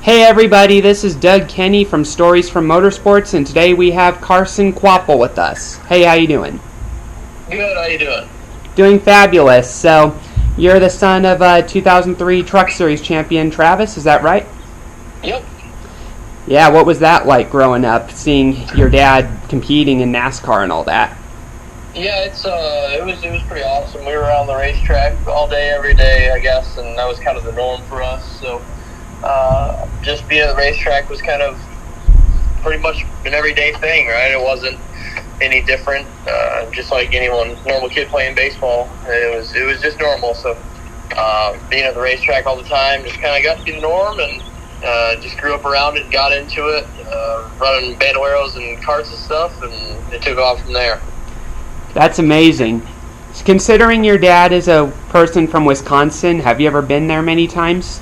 Hey everybody, this is Doug Kenny from Stories from Motorsports, and today we have Carson Kvapil with us. Hey, how you doing? Good, how you doing? Doing fabulous. So, you're the son of 2003 Truck Series champion Travis, is that right? Yep. Yeah, what was that like growing up, seeing your dad competing in NASCAR and all that? Yeah, it was pretty awesome. We were on the racetrack all day, every day, I guess, and that was kind of the norm for us. So, just being at the racetrack was kind of pretty much an everyday thing, right? It wasn't any different. Just like anyone, normal kid playing baseball, it was just normal. So, being at the racetrack all the time just kind of got to be the norm, and just grew up around it, got into it, running bandoleros and carts and stuff, and it took off from there. That's amazing. Considering your dad is a person from Wisconsin, have you ever been there many times?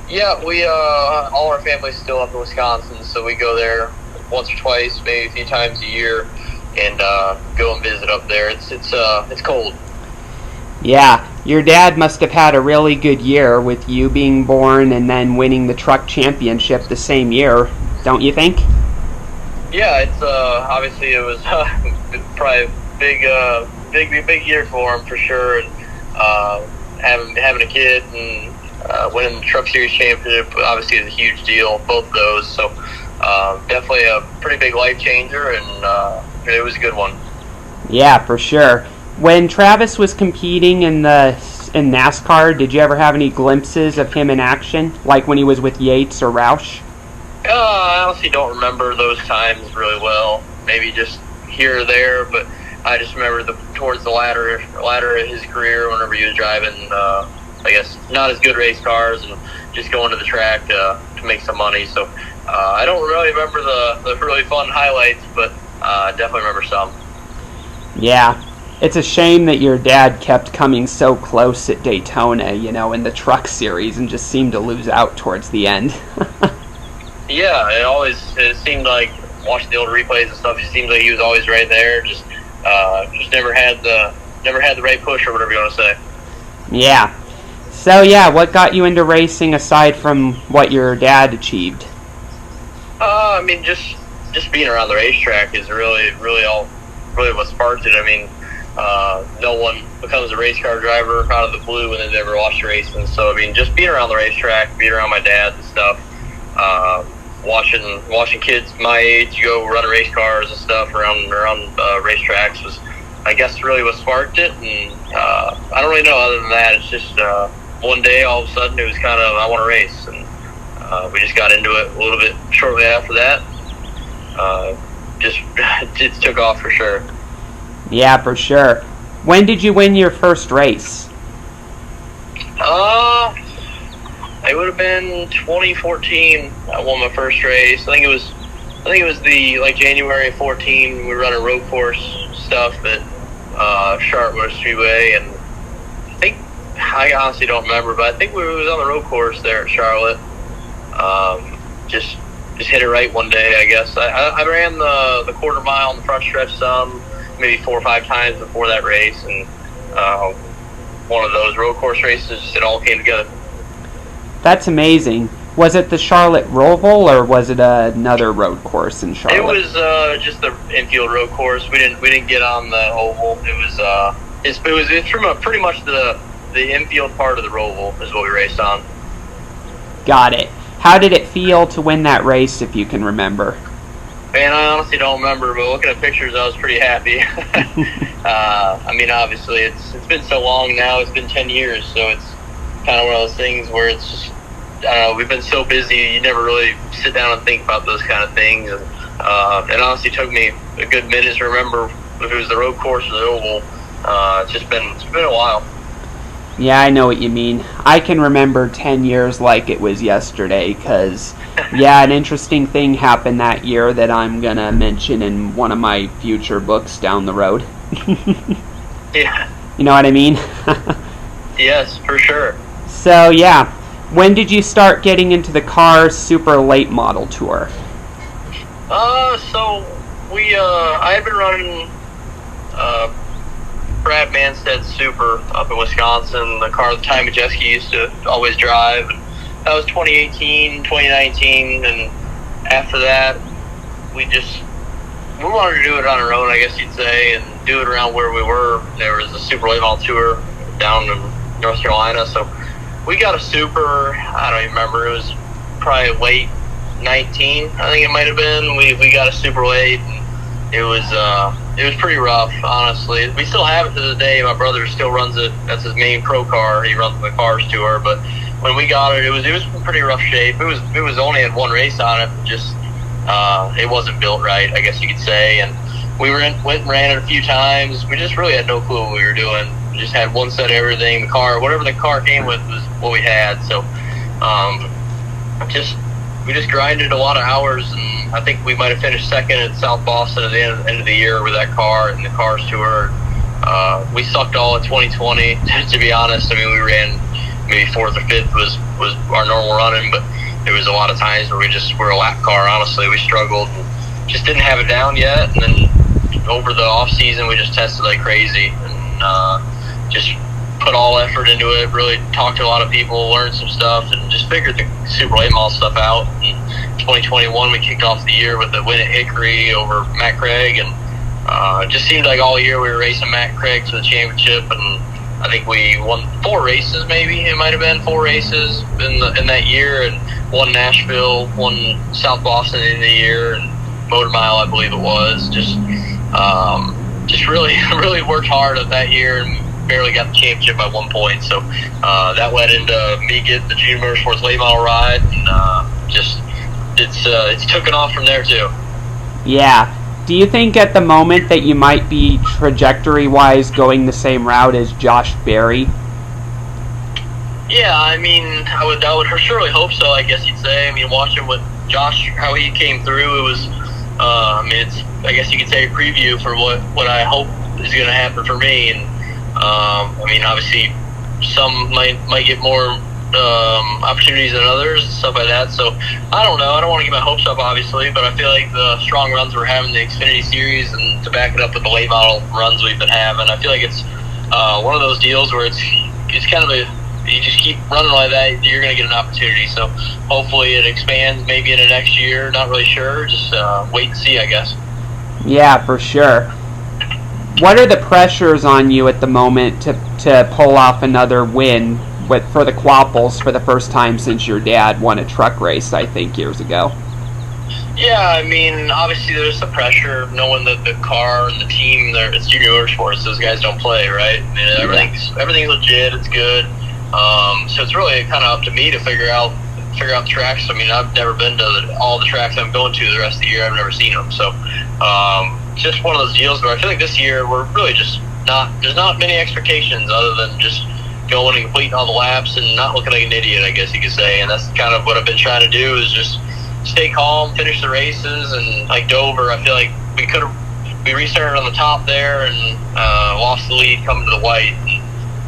Yeah, we all our family's still up in Wisconsin, so we go there once or twice, maybe a few times a year, and go and visit up there. It's cold. Yeah, your dad must have had a really good year with you being born and then winning the truck championship the same year, don't you think? Yeah, it's obviously it was probably a big year for him for sure. And having a kid and winning the Truck Series championship obviously is a huge deal, both of those. So definitely a pretty big life changer, and it was a good one. Yeah, for sure. When Travis was competing in NASCAR, did you ever have any glimpses of him in action, like when he was with Yates or Roush? I honestly don't remember those times really well. Maybe just here or there, but I just remember towards the latter of his career, whenever he was driving, I guess not as good race cars and just going to the track to make some money. So I don't really remember the really fun highlights, but definitely remember some. Yeah. It's a shame that your dad kept coming so close at Daytona, in the Truck Series, and just seemed to lose out towards the end. Yeah, it seemed like, watching the old replays and stuff, it seemed like he was always right there, just never had the right push, or whatever you want to say. Yeah. So yeah, what got you into racing aside from what your dad achieved? I mean, just being around the racetrack is really what sparked it. I mean, no one becomes a race car driver out of the blue when they've never watched racing. So I mean, just being around the racetrack, being around my dad and stuff, watching kids my age go run race cars and stuff around racetracks was, I guess, really what sparked it. And I don't really know other than that. It's just one day all of a sudden it was kind of, I want to race, and we just got into it a little bit shortly after that. It took off for sure. Yeah, for sure. When did you win your first race? It would have been 2014. I won my first race. I think it was the January 14. We were running road course stuff at Charlotte Speedway, and I honestly don't remember, but I think we was on the road course there at Charlotte. Just hit it right one day, I guess. I ran the quarter mile on the front stretch some, maybe 4 or 5 times before that race, and one of those road course races, it all came together. That's amazing. Was it the Charlotte Roval, or was it another road course in Charlotte? It was just the infield road course. We didn't get on the oval. It's from pretty much the infield part of the Roval is what we raced on. Got it. How did it feel to win that race, if you can remember? Man, I honestly don't remember, but looking at pictures, I was pretty happy. I mean, obviously, it's been so long now. It's been 10 years, so it's kind of one of those things where it's just, I don't know, we've been so busy, you never really sit down and think about those kind of things. And it honestly took me a good minute to remember if it was the road course or the oval. It's been a while. Yeah, I know what you mean. I can remember 10 years like it was yesterday, because, yeah, an interesting thing happened that year that I'm going to mention in one of my future books down the road. Yeah. You know what I mean? Yes, for sure. So, yeah, when did you start getting into the car super late model tour? So I had been running Brad Manstead's Super up in Wisconsin, the car that Ty Majeski used to always drive. that was 2018, 2019, and after that, we wanted to do it on our own, I guess you'd say, and do it around where we were. There was a Super Late Model Tour down in North Carolina, so we got a Super. I don't even remember. It was probably late 19, I think it might have been. We got a Super late. It was pretty rough, honestly. We still have it to this day. My brother still runs it. That's his main pro car. He runs the Cars Tour, but when we got it, it was in pretty rough shape. It was only had one race on it, just it wasn't built right, I guess you could say. And we went and ran it a few times. We just really had no clue what we were doing. We just had one set of everything. The car, whatever the car came with, was what we had. So we just grinded a lot of hours, and I think we might have finished second at South Boston at the end of the year with that car and the Cars Tour. We sucked all of 2020, to be honest. I mean, we ran maybe fourth or fifth was our normal running, but there was a lot of times where we just were a lap car. Honestly, we struggled and just didn't have it down yet. And then over the off season, we just tested like crazy and just put all effort into it. Really talked to a lot of people, learned some stuff, and just figured the Super Late Model stuff out. In 2021, we kicked off the year with a win at Hickory over Matt Craig, and it just seemed like all year we were racing Matt Craig to the championship. And I think we won 4 races, maybe it might have been 4 races in that year, and won Nashville, won South Boston in the year, and Motor Mile, I believe it was. Just really worked hard at that year and barely got the championship by 1 point. So that led into me getting the JR Motorsports late model ride, and it's taken off from there too. Yeah. Do you think at the moment that you might be trajectory-wise going the same route as Josh Berry? Yeah, I mean, I would surely hope so, I guess you'd say. I mean, watching what Josh, how he came through, it was, it's, I guess you could say, a preview for what I hope is going to happen for me. And, I mean, obviously, some might get more opportunities than others, stuff like that. So, I don't know. I don't want to get my hopes up, obviously, but I feel like the strong runs we're having in the Xfinity Series, and to back it up with the late model runs we've been having, I feel like it's one of those deals where it's kind of you just keep running like that, you're going to get an opportunity. So hopefully it expands maybe in the next year. Not really sure. Just wait and see, I guess. Yeah, for sure. What are the pressures on you at the moment to pull off another win for the Kvapils for the first time since your dad won a truck race, I think, years ago? Yeah, I mean, obviously there's the pressure of knowing that the car and the team, it's JR Motorsports, those guys don't play, right? I mean, everything's legit, it's good. So it's really kind of up to me to figure out the tracks. I mean, I've never been to all the tracks I'm going to the rest of the year. I've never seen them. So just one of those deals where I feel like this year we're really just there's not many expectations other than just going and completing all the laps and not looking like an idiot, I guess you could say. And that's kind of what I've been trying to do, is just stay calm, finish the races. And like Dover, I feel like we restarted on the top there and lost the lead coming to the white.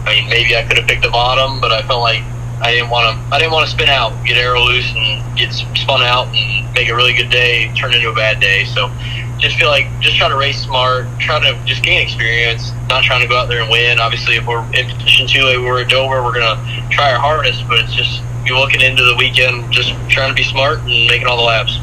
I mean, maybe I could have picked the bottom, but I felt like I didn't want to spin out, get aero loose, and get spun out and make a really good day turn into a bad day. So just feel like just try to race smart, try to just gain experience, not trying to go out there and win. Obviously, if we're in position 2 like we were at Dover, we're going to try our hardest, but it's just you're looking into the weekend just trying to be smart and making all the laps.